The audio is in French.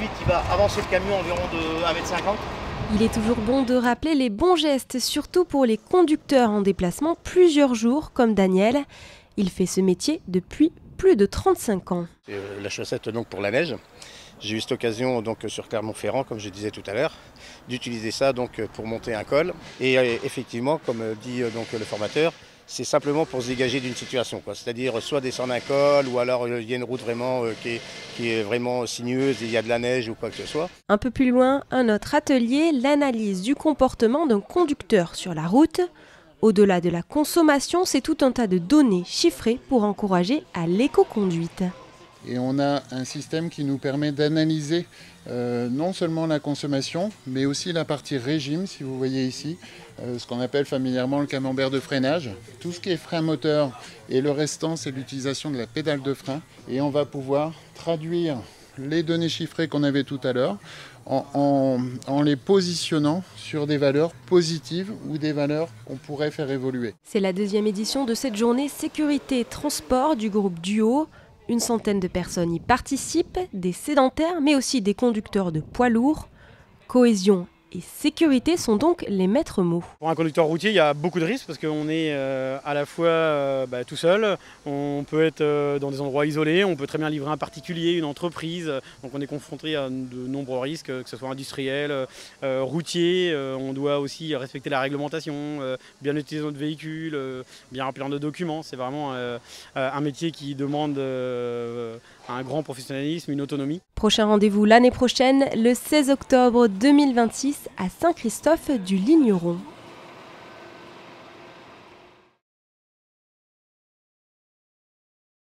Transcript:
conduite qui va avancer le camion environ de 1,50 m. Il est toujours bon de rappeler les bons gestes, surtout pour les conducteurs en déplacement plusieurs jours, comme Daniel. Il fait ce métier depuis plus de 35 ans. La chaussette donc pour la neige. J'ai eu cette occasion donc sur Clermont-Ferrand, comme je disais tout à l'heure, d'utiliser ça donc pour monter un col. Et effectivement, comme dit donc le formateur, c'est simplement pour se dégager d'une situation, c'est-à-dire soit descendre un col ou alors il y a une route vraiment qui est vraiment sinueuse et il y a de la neige ou quoi que ce soit. Un peu plus loin, un autre atelier, l'analyse du comportement d'un conducteur sur la route. Au-delà de la consommation, c'est tout un tas de données chiffrées pour encourager à l'éco-conduite. Et on a un système qui nous permet d'analyser non seulement la consommation, mais aussi la partie régime, si vous voyez ici, ce qu'on appelle familièrement le camembert de freinage. Tout ce qui est frein moteur et le restant, c'est l'utilisation de la pédale de frein. Et on va pouvoir traduire les données chiffrées qu'on avait tout à l'heure en les positionnant sur des valeurs positives ou des valeurs qu'on pourrait faire évoluer. C'est la deuxième édition de cette journée sécurité et transport du groupe Duo. Une centaine de personnes y participent, des sédentaires mais aussi des conducteurs de poids lourds. Cohésion et sécurité sont donc les maîtres mots. Pour un conducteur routier, il y a beaucoup de risques parce qu'on est à la fois tout seul, on peut être dans des endroits isolés, on peut très bien livrer un particulier, une entreprise, donc on est confronté à de nombreux risques, que ce soit industriel, routier, on doit aussi respecter la réglementation, bien utiliser notre véhicule, bien remplir nos documents. C'est vraiment un métier qui demande un grand professionnalisme, une autonomie. Prochain rendez-vous l'année prochaine, le 16 octobre 2026 à Saint-Christophe du Ligneron.